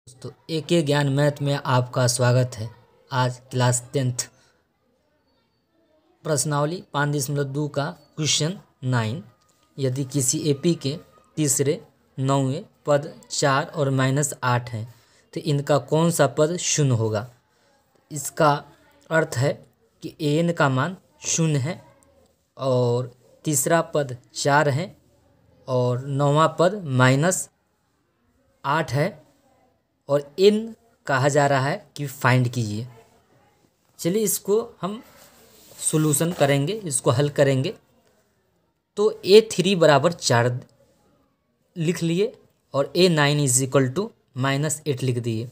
दोस्तों एके ज्ञान मैथ में आपका स्वागत है। आज क्लास 10th प्रश्नावली 5.2 का क्वेश्चन 9। यदि किसी एपी के तीसरे 9वें पद 4 और -8 हैं तो इनका कौन सा पद शून्य होगा। इसका अर्थ है कि एन का मान शून्य है और तीसरा पद 4 है और 9वां पद -8 है और n कहा जा रहा है कि फाइंड कीजिए। चलिए इसको हम सॉल्यूशन करेंगे, इसको हल करेंगे। तो A3 बराबर 4 लिख लिए और A9 इज इक्वल टू -8 लिख दिए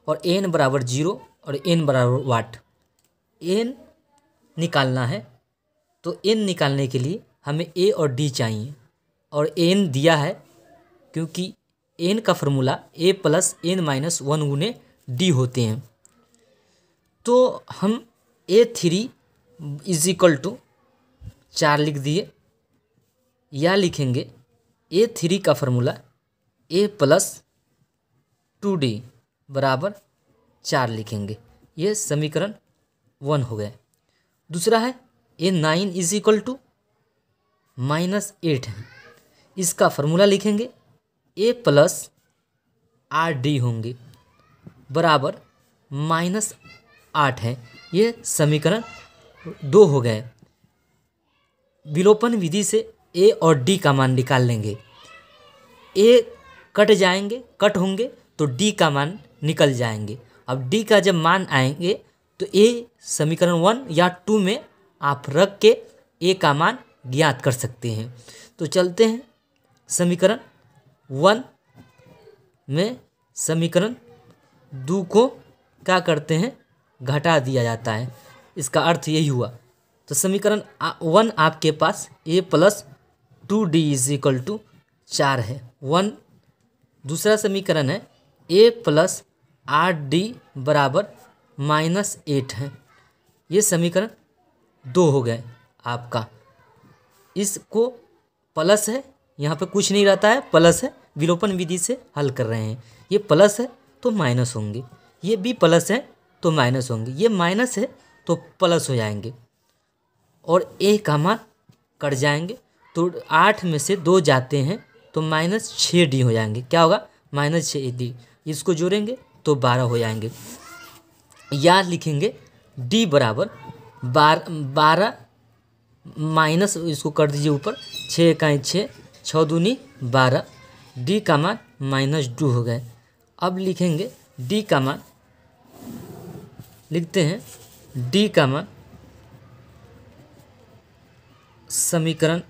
और n बराबर 0 और n बराबर वाट। n निकालना है तो n निकालने के लिए हमें a और d चाहिए और n दिया है क्योंकि n का formula a plus n minus 1 गुने d होते हैं। तो हम A3 इज इक्वल टू 4 लिख दिए या लिखेंगे A3 का फॉर्मूला a प्लस 2d बराबर 4 लिखेंगे। ये समीकरण 1 हो गए। दूसरा है A9 इज इक्वल टू -8 है। इसका फॉर्मूला लिखेंगे a प्लस RD होंगे बराबर -8 है। ये समीकरण 2 हो गए। विलोपन विधि से a और d का मान निकाल लेंगे। a कट होंगे तो d का मान निकल जाएंगे। अब d का जब मान आएंगे तो a समीकरण 1 या 2 में आप रख के a का मान ज्ञात कर सकते हैं। तो चलते हैं समीकरण 1 में समीकरण 2 को क्या करते हैं, घटा दिया जाता है। इसका अर्थ यही हुआ। तो समीकरण 1 आपके पास a plus 2d is equal to 4 है 1। दूसरा समीकरण है a प्लस RD बराबर -8 है। ये समीकरण 2 हो गए आपका। इसको प्लस है, यहाँ पे कुछ नहीं रहता है, प्लस है, विलोपन विधि से हल कर रहे हैं। ये प्लस है तो माइनस होंगे, ये भी प्लस है तो माइनस होंगे, ये माइनस है तो प्लस हो जाएंगे और a का मान कट जाएंगे। तो 8 में से 2 जाते हैं तो -6d हो जाएंगे। क्या होगा, -6d। इसको जोड़ेंगे तो 12 हो जाएंगे। या लिखेंगे d बराबर 12 माइनस, इसको कर दीजिए ऊपर, 6 का 6, 6 दूनी 12, d का मान -2 हो गए। अब लिखेंगे d का मान, लिखते हैं d का मान समीकरण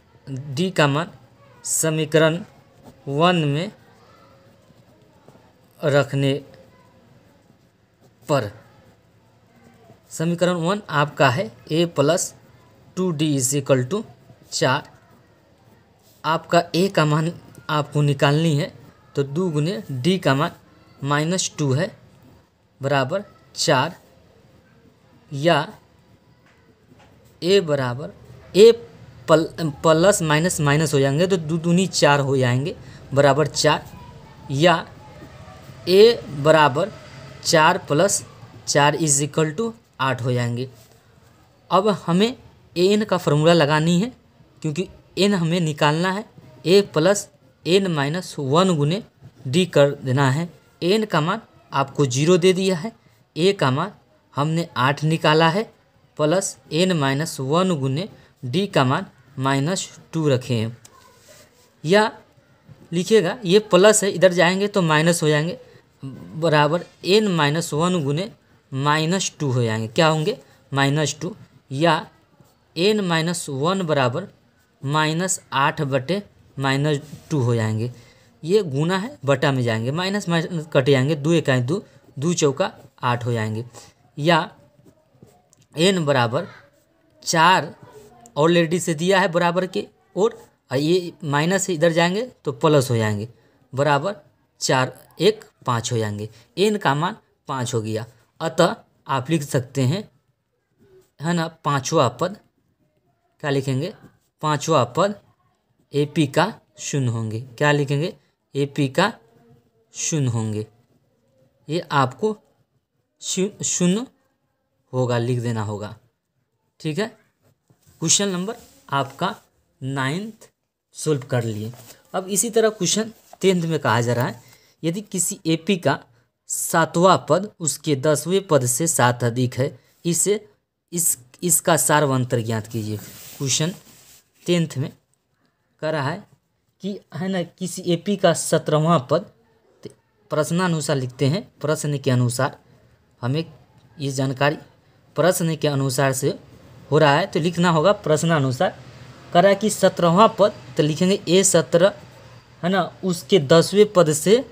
समीकरण 1 में रखने पर समीकरण 1 आपका है a plus 2d is equal to 4। आपका a का मान आपको निकालनी है तो 2 गुने d का मान -2 है बराबर 4। या a बराबर a प्लस माइनस माइनस हो जाएंगे तो 2 दूनी 4 हो जाएंगे बराबर 4। या a बराबर 4 प्लस 4 इज इक्वल टू 8 हो जाएंगे। अब हमें n का फॉर्मूला लगानी है क्योंकि n हमें निकालना है। a प्लस n माइनस 1 गुने d कर देना है। n का मान आपको 0 दे दिया है, a का मान हमने 8 निकाला है, प्लस n माइनस 1 गुने d का मान -2 रखे हैं। या लिखिएगा ये प्लस है, इधर जाएंगे तो माइनस हो जाएंगे बराबर n माइनस 1 गुने -2 हो जाएंगे। क्या होंगे, -2। या n माइनस 1 बराबर -8 बटे -2 हो जाएंगे। ये गुना है, बटा में जाएंगे, माइनस माइनस कट जाएंगे, 2 1 2, 2 चौका 8 हो जाएंगे। या n बराबर 4 ऑलरेडी से दिया है बराबर के, और ये माइनस से इधर जाएंगे तो प्लस हो जाएंगे बराबर 4 1 5 हो जाएंगे। n का मान 5 हो गया। अतः आप लिख सकते हैं, है ना, पाँचवा पद क्या लिखेंगे, पाँचवा पद AP का शून्य होंगे। क्या लिखेंगे, AP का शून्य होंगे। ये आपको शून्य होगा, लिख देना होगा। ठीक है, क्वेश्चन नंबर आपका 9th सोल्व कर लिए। अब इसी तरह क्वेश्चन 10th में कहा जा रहा है, यदि किसी एपी का 7वां पद उसके 10वें पद से 7 अधिक है, इसका सार्वंतर ज्ञात कीजिए। क्वेश्चन 10th में कह रहा है कि है ना, किसी एपी का 17वां पद, प्रश्नानुसार लिखते हैं, प्रश्न के अनुसार हमें ये जानकारी प्रश्न के अनुसार से हो रहा है तो लिखना होगा प्रश्नानुसार। कह रहा है कि 17वां पद, तो लिखेंगे A17 है ना, उसके 10वें पद से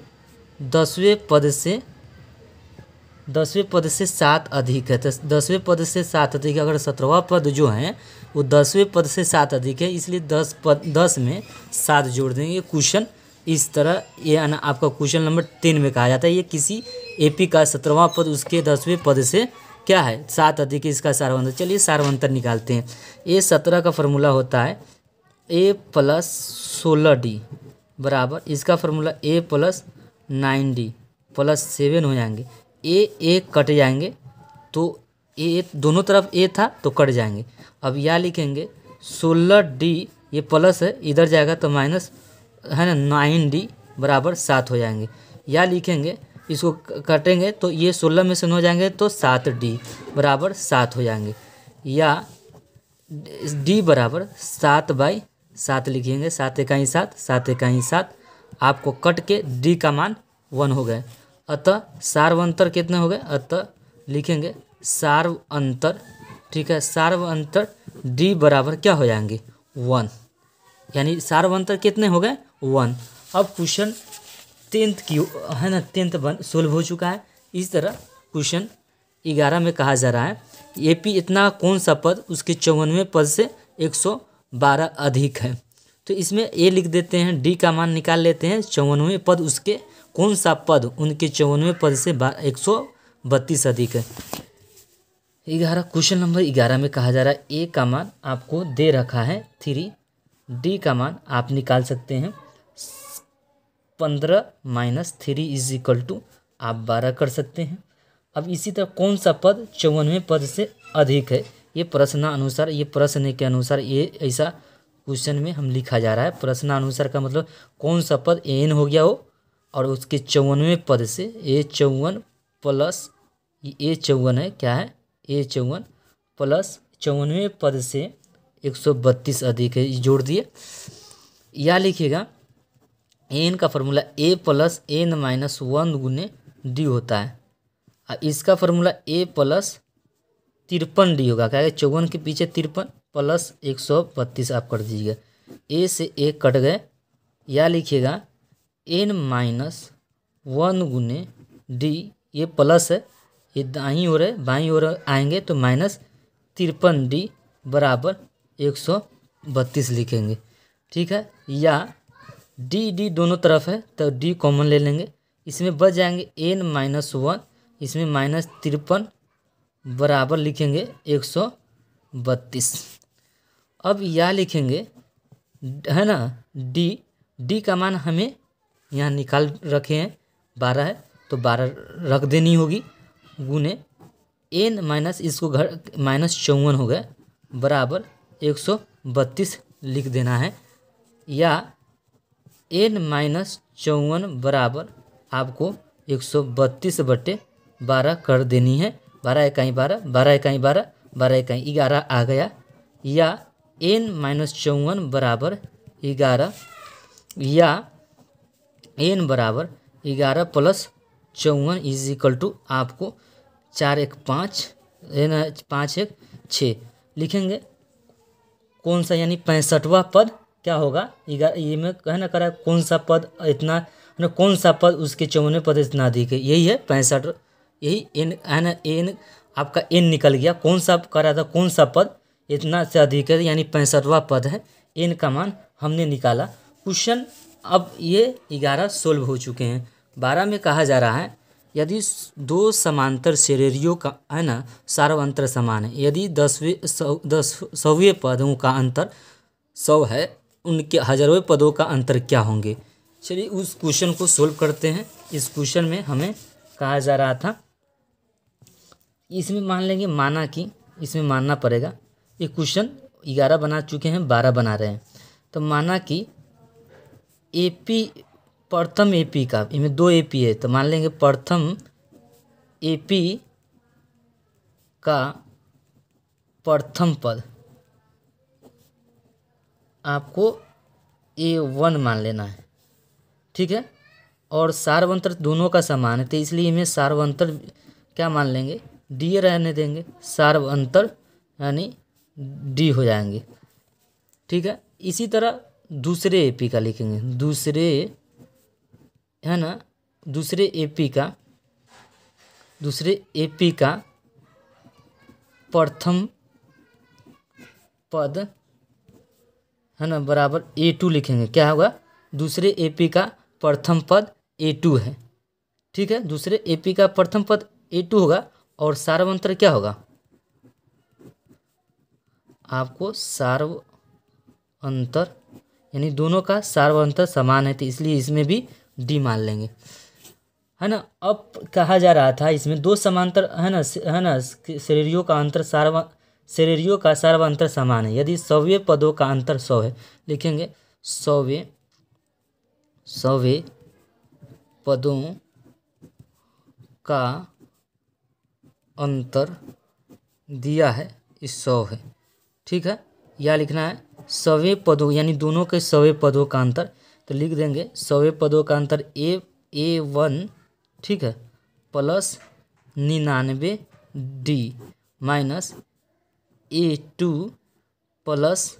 7 अधिक है। तो 10वें पद से 7 अधिक, अगर 17वां पद जो है वो 10वें पद से 7 अधिक है, इसलिए 10 में 7 जोड़ देंगे। क्वेश्चन इस तरह ये आपका क्वेश्चन नंबर 10 में कहा जाता है, ये किसी एपी का 17वां पद उसके 10वें पद से क्या है 7 अधिक है, इसका सार्वंतर। चलिए सार्वंतर निकालते हैं। A17 का फार्मूला होता है A + 16D बराबर, इसका फार्मूला A + 9D + 7 हो जाएंगे। ए कट जाएंगे तो ए दोनों तरफ ए था तो कट जाएंगे। अब यह लिखेंगे 16D, ये प्लस है, इधर जाएगा तो माइनस है ना, 9D बराबर 7 हो जाएंगे। या लिखेंगे, इसको काटेंगे तो ये 16 में से 9 जाएंगे तो 7D बराबर 7 हो जाएंगे। या D बराबर 7/7 लिखेंगे, 7 × 7, 7 × 7, आपको कट के D का मान 1 हो गए। अतः सार्वंतर कितने हो गए, अतः लिखेंगे सार्वंतर, ठीक है, सार्वंतर D बराबर क्या हो जाएंगे 1, यानी सार्वंतर कितने हो गए 1। अब क्वेश्चन 10th की है ना, 10th सोल्व हो चुका है। इस तरह क्वेश्चन 11 में कहा जा रहा है, एपी इतना कौन सा पद उसके 54वें पद से 112 अधिक है। तो इसमें ए लिख देते हैं, डी का मान निकाल लेते हैं, 54वें पद उसके कौन सा पद उनके 54वें पद से 132 अधिक है। 11 क्वेश्चन नंबर 11 में कहा जा रहा है, ए का मान आपको दे रखा है 3, डी का मान आप निकाल सकते हैं 15 - 3 = आप 12 कर सकते हैं। अब इसी तरह कौन सा पद 54वें पद से अधिक है, ये प्रश्नानुसार, ये प्रश्न के अनुसार ये ऐसा क्वेश्चन में हम लिखा जा रहा है। प्रश्नानुसार का मतलब कौन सा पद एन हो गया हो और उसके 54वें पद से A54 प्लस A54 है, क्या है A54 प्लस 54वें पद से 132 अधिक है, जोड़ दिए। या लिखिएगा एन का फार्मूला A + n - 1 × D होता है। इसका फार्मूला A + 53D होगा, क्या है 54 के पीछे 53 प्लस 132 आप कर दीजिएगा, ए से ए कट गए। या लिखिएगा n - 1 × D, ये प्लस है, ये दाईं ओर है, बाईं ओर आएंगे तो -53D बराबर 132 लिखेंगे, ठीक है। या D दोनों तरफ है तो D कॉमन ले लेंगे, इसमें बच जाएंगे n - 1, इसमें -53 बराबर लिखेंगे 132। अब या लिखेंगे है ना, D का मान हमें यहाँ निकाल रखे हैं 12 है तो 12 रख देनी होगी, गुने n - इसको घर -54 हो गए बराबर 132 लिख देना है। या n - 54 बराबर आपको 132/12 कर देनी है। 12 × 12, 12 × 12, 12 × 11 आ गया। या n - 54 बराबर 11, या n बराबर 11 + 54 = आपको 4 × 1 = 5, 5 × 1 = 6 लिखेंगे। कौन सा यानी 65वां पद क्या होगा, ये में कहना करा कौन सा पद इतना ना, कौन सा पद उसके 54वें पद इतना अधिक है, यही है 65, यही n है ना, n आपका n निकल गया। कौन सा करा था, कौन सा पद इतना से अधिक है, यानी 65वां पद है, n का मान हमने निकाला। क्वेश्चन अब ये 11 सोल्व हो चुके हैं। 12 में कहा जा रहा है, यदि 2 समांतर श्रेणियों का है ना सार्वंतर समान है, यदि 100वें पदों का अंतर 100 है, उनके हजारों पदों का अंतर क्या होंगे। चलिए उस क्वेश्चन को सोल्व करते हैं। इस क्वेश्चन में हमें कहा जा रहा था, इसमें मान लेंगे माना कि इसमें मानना पड़ेगा, ये क्वेश्चन 11 बना चुके हैं, 12 बना रहे हैं। तो माना कि एपी प्रथम एपी का, इनमें 2 एपी है, तो मान लेंगे प्रथम एपी का प्रथम पद आपको A1 मान लेना है, ठीक है। और सार्वंतर दोनों का समान है, तो इसलिए इनमें सार्वंतर क्या मान लेंगे, डी रहने देंगे, सार्वंतर यानी डी हो जाएंगे, ठीक है। इसी तरह दूसरे एपी का लिखेंगे, दूसरे है ना, दूसरे एपी का प्रथम पद है ना बराबर A2 लिखेंगे। क्या होगा, दूसरे एपी का प्रथम पद A2 है, ठीक है। दूसरे एपी का प्रथम पद A2 होगा और सार्वंतर क्या होगा, आपको सार्वंतर यानी दोनों का सार्वंतर समान है, तो इसलिए इसमें भी डी मान लेंगे, है ना। अब कहा जा रहा था इसमें 2 समांतर है ना श्रेणियों का अंतर श्रेणियों का सार्वंतर समान है यदि सौवे पदों का अंतर 100 है। लिखेंगे सौवे पदों का अंतर दिया है इस 100 है, ठीक है। या लिखना है सौवे पदों यानी दोनों के सौवे पदों का अंतर, तो लिख देंगे सौवे पदों का अंतर A1, ठीक है, plus 99 D minus A2 plus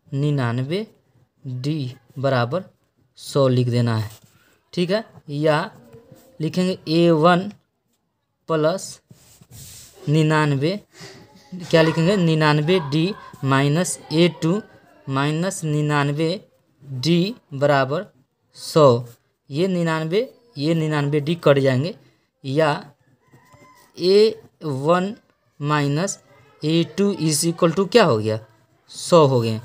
99 D बराबर 100 लिख देना है, ठीक है। या लिखेंगे A1 प्लस 99, क्या लिखेंगे 99 D minus A2 minus 99 D बराबर 100। ये 99 D कट जाएंगे, या A1 minus A2 is equal to क्या हो गया 100 हो गए।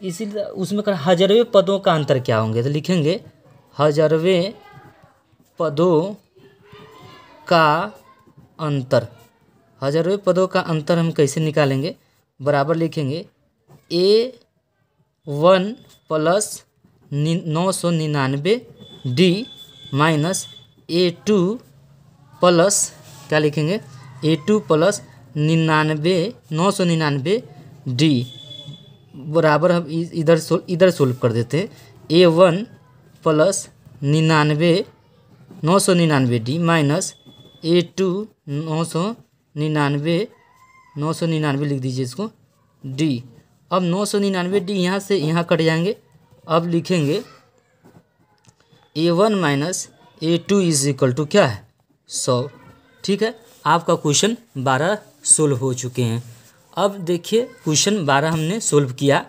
इसीलिए उसमें कर हजारवें पदों का अंतर क्या होंगे, तो लिखेंगे हजारवें पदों का अंतर। हजारवें पदों का अंतर हम कैसे निकालेंगे, बराबर लिखेंगे A1 plus 999 D minus A2 plus क्या लिखेंगे A2 प्लस 999 D बराबर हम इधर सोल्व कर देते हैं। A1 plus 999 D minus A2 999 लिख दीजिए इसको D। अब 999 D यहाँ से यहाँ कट जाएंगे। अब लिखेंगे A1 minus A2 is equal to क्या है 100, ठीक है। आपका क्वेश्चन 12 सोल्व हो चुके हैं। अब देखिए क्वेश्चन 12 हमने सोल्व किया।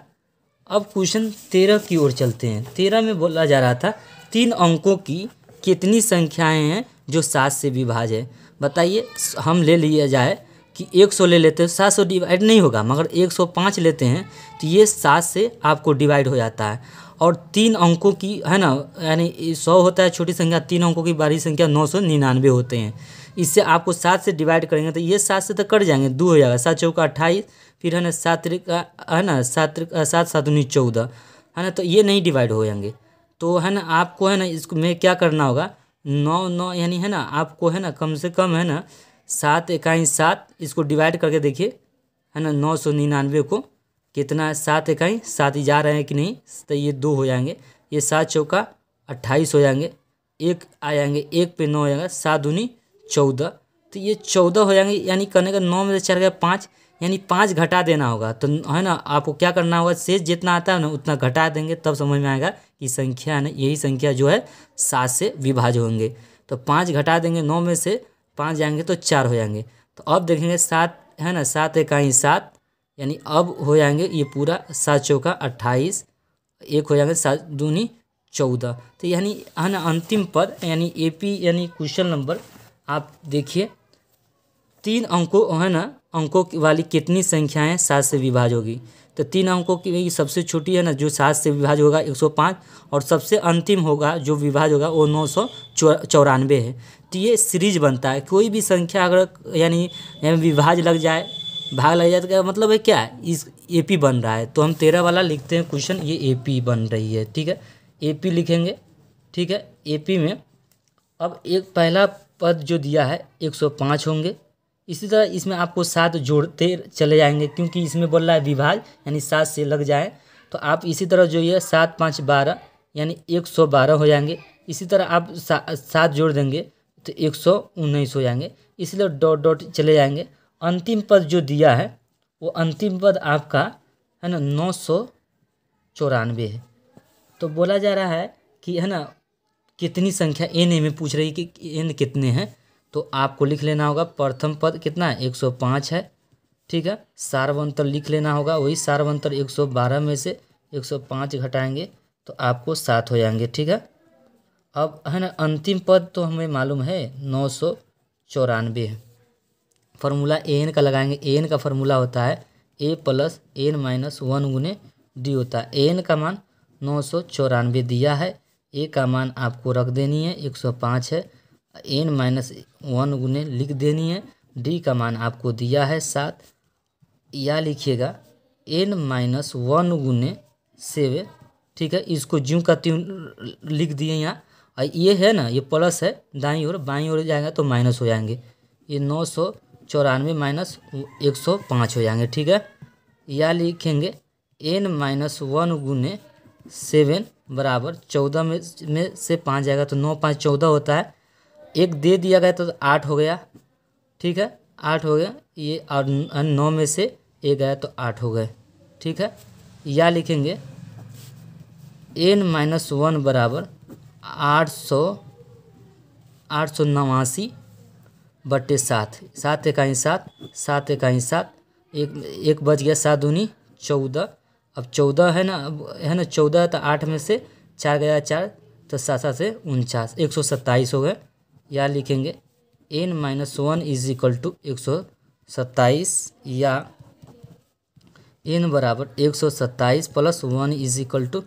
अब क्वेश्चन 13 की ओर चलते हैं। 13 में बोला जा रहा था 3 अंकों की कितनी संख्याएं हैं जो 7 से विभाज्य है। बताइए, हम ले लिया जाए कि 100 ले लेते हैं, 7 से डिवाइड नहीं होगा, मगर 105 लेते हैं तो ये 7 से आपको डिवाइड हो जाता है। और 3 अंकों की है ना, यानी 100 होता है छोटी संख्या, 3 अंकों की बड़ी संख्या 999 होते हैं। इससे आपको 7 से डिवाइड करेंगे तो ये 7 से तो कट जाएंगे, 2 हो जाएगा, 7 चौका 28, फिर है ना 7 है ना 7 7 19 14 है ना, तो ये नहीं डिवाइड हो जाएंगे। तो है ना आपको है ना इसको में क्या करना होगा, 9 यानी है ना आपको है ना कम से कम है ना 7 इकाई 7 इसको डिवाइड करके देखिए है ना 999 को कितना है, 7 इकाई 7 ही जा रहे हैं कि नहीं, तो ये 2 हो जाएंगे, ये 7 चौका 28 हो जाएंगे, 1 आ जाएंगे, 1 पे 9 हो जाएगा, 7 दूनी 14, तो ये 14 हो जाएंगे। यानी करने का 9 में से 4 गया 5, यानी 5 घटा देना होगा। तो है ना आपको क्या करना होगा, शेष जितना आता है ना उतना घटा देंगे, तब समझ में आएगा कि संख्या है ना यही संख्या जो है 7 से विभाज्य होंगे। तो 5 घटा देंगे, 9 में से 5 जाएंगे तो 4 हो जाएंगे। तो अब देखेंगे 7 है ना 7 इकाई 7, यानी अब हो जाएंगे ये पूरा 7 चौका 28, 1 हो जाएंगे 7 दूनी 14। तो यानी है ना अंतिम पद यानी AP यानी क्वेश्चन नंबर आप देखिए 3 अंकों है ना अंकों वाली कितनी संख्याएं 7 से विभाज्य होगी। तो 3 अंकों की सबसे छोटी है ना जो 7 से विभाज्य होगा 105, और सबसे अंतिम होगा जो विभाज्य होगा वो 994 है। ये सीरीज बनता है। कोई भी संख्या अगर यानी विभाज्य लग जाए, भाग लग जाए तो क्या मतलब है, क्या है, इस AP बन रहा है। तो हम 13 वाला लिखते हैं क्वेश्चन, ये AP बन रही है। ठीक है, AP लिखेंगे। ठीक है, AP में अब एक पहला पद जो दिया है 105 होंगे। इसी तरह इसमें आपको 7 जोड़ते चले जाएंगे, क्योंकि इसमें बोल रहा है विभाज्य यानी 7 से लग जाए। तो आप इसी तरह जो ये 7 5 12 यानी 112 हो जाएंगे। इसी तरह आप 7 जोड़ देंगे तो 119 हो जाएंगे। इसलिए डॉट डॉट चले जाएंगे। अंतिम पद जो दिया है वो अंतिम पद आपका है ना 994 है। तो बोला जा रहा है कि है ना कितनी संख्या n में पूछ रही है कि n कितने हैं। तो आपको लिख लेना होगा प्रथम पद कितना है 105 है। ठीक है, सार्वंतर लिख लेना होगा। वही सार्वंतर 112 में से 105 घटाएंगे तो आपको 7 हो जाएंगे। ठीक है, अब है ना अंतिम पद तो हमें मालूम है 994 है। फार्मूला an का लगाएंगे। an का फार्मूला होता है a + n-1 गुने d होता है। an का मान 994 दिया है, a का मान आपको रख देनी है 105 है, n-1 गुने लिख देनी है, d का मान आपको दिया है 7। या लिखिएगा n-1 गुने 7। ठीक है, इसको ज्यों का त्यों लिख दिए यहाँ। और ये है ना, ये प्लस है, दाईं ओर बाईं ओर जाएगा तो माइनस हो जाएंगे। ये 994 - 105 हो जाएंगे। ठीक है, या लिखेंगे n-1 गुने 7 बराबर 14 में से 5 जाएगा तो 9 5 14 होता है। एक दे दिया गया तो 8 हो गया। ठीक है, 8 हो गया ये, और 9 में से 1 गया तो 8 हो गए। ठीक है, या लिखेंगे n-1 बराबर 889 बटे 7। 7 एकाई 7, 7 एकाई 7, एक बच गया 7 दूनी 14। अब 14 है ना, 14 है तो 8 में से 4 गया 4 तो 7 7 से 49, 127 हो गए। या लिखेंगे n-1 = 127 या n बराबर 127 + 1 =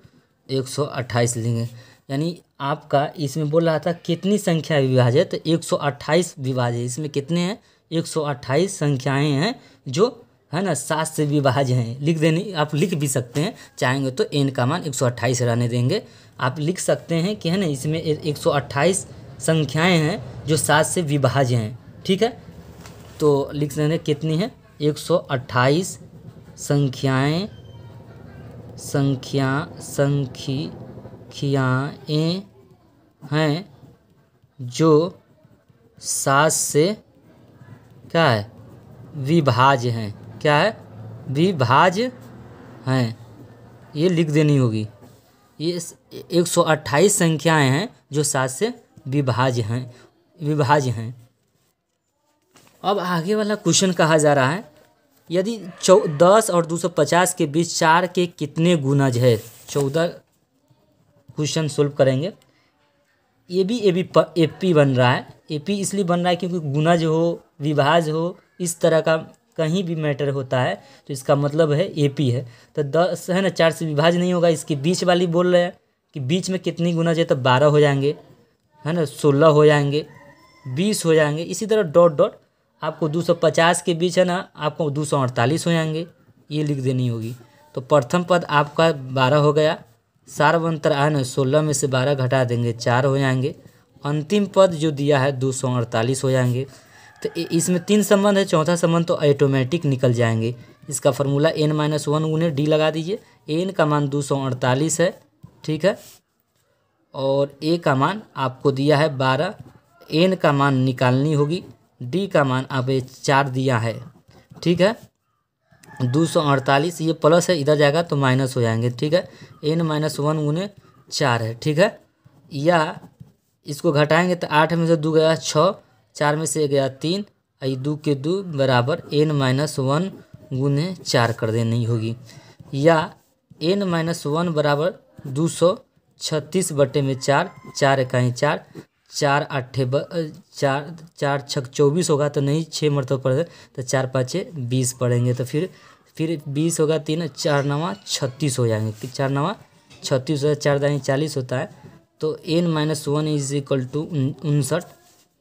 128 लेंगे। यानी आपका इसमें बोल रहा था कितनी संख्या विभाज्य है, तो 128 विभाज्य है। इसमें कितने हैं 128 संख्याएं हैं जो है ना 7 से विभाज्य हैं। लिख देनी, आप लिख भी सकते हैं, चाहेंगे तो n का मान 128 रहने देंगे। आप लिख सकते हैं कि है ना इसमें 128 संख्याएं हैं जो 7 से विभाज्य हैं। ठीक है, तो लिख देंगे कितनी है 128 संख्याएं हैं जो 7 से क्या है विभाज्य हैं। क्या है, विभाज्य हैं। ये लिख देनी होगी। ये 128 संख्याएं हैं जो 7 से विभाज्य हैं। अब आगे वाला क्वेश्चन कहा जा रहा है, यदि 10 और 250 के बीच 4 के कितने गुणज है। 14 क्वेश्चन सोल्व करेंगे। ये भी AP बन रहा है। AP इसलिए बन रहा है क्योंकि गुणज हो, विभाज्य हो, इस तरह का कहीं भी मैटर होता है तो इसका मतलब है AP है। तो 10 है ना 4 से विभाज्य नहीं होगा। इसके बीच वाली बोल रहे हैं कि बीच में कितनी गुणज है, तो 12 हो जाएंगे, है ना 16 हो जाएंगे, 20 हो जाएंगे। इसी तरह डॉट डॉट आपको 250 के बीच है ना आपको 248 हो जाएंगे। ये लिख देनी होगी। तो प्रथम पद आपका 12 हो गया। सार्वंतर है ना 16 में से 12 घटा देंगे 4 हो जाएंगे। अंतिम पद जो दिया है 248 हो जाएंगे। तो इसमें 3 संबंध है, चौथा संबंध तो ऑटोमेटिक निकल जाएंगे। इसका फार्मूला n-1 गुने d लगा दीजिए। n का मान 248 है। ठीक है, और a का मान आपको दिया है 12। n का मान निकालनी होगी, d का मान आप 4 दिया है। ठीक है, 248 ये प्लस है, इधर जाएगा तो माइनस हो जाएंगे। ठीक है, n-1 गुने 4 है। ठीक है, या इसको घटाएंगे तो 8 में से 2 गया 6, 4 में से गया 3, 2 के 2 बराबर n-1 गुने 4 कर देनी होगी। या n-1 बराबर 236 बटे में 4, 4 एकाई 4, 4 8 4 4 6 24 होगा तो नहीं 6 मरतबा पढ़े तो 4 5 20 पढ़ेंगे। तो फिर 20 होगा, 3 4 9 36 हो जाएंगे। 4 9 36 होता है, 4 दाई 40 होता है। तो n-1 = 59।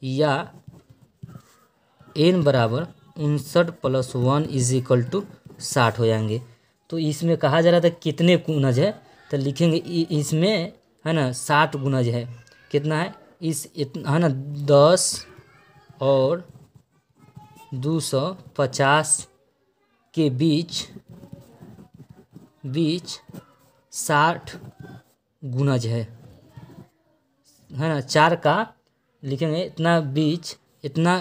या n बराबर 59 + 1 = 60 हो जाएंगे। तो इसमें कहा जा रहा था कितने गुणज है, तो लिखेंगे इसमें है ना 60 गुणज है। कितना है है ना 10 और 250 के बीच 60 गुणज है ना। 4 का लिखेंगे इतना बीच, इतना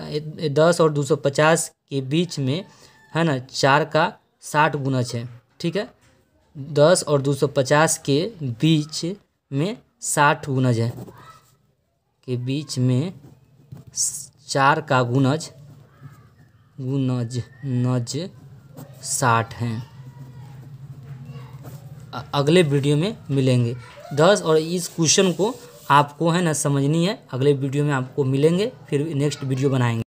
10 और 250 के बीच में है ना 4 का 60 गुणज है। ठीक है, 10 और 250 के बीच में 60 गुणज है, के बीच में 4 का गुणज 60 हैं। अगले वीडियो में मिलेंगे 10 और इस क्वेश्चन को आपको है ना समझनी है। अगले वीडियो में आपको मिलेंगे, फिर नेक्स्ट वीडियो बनाएंगे।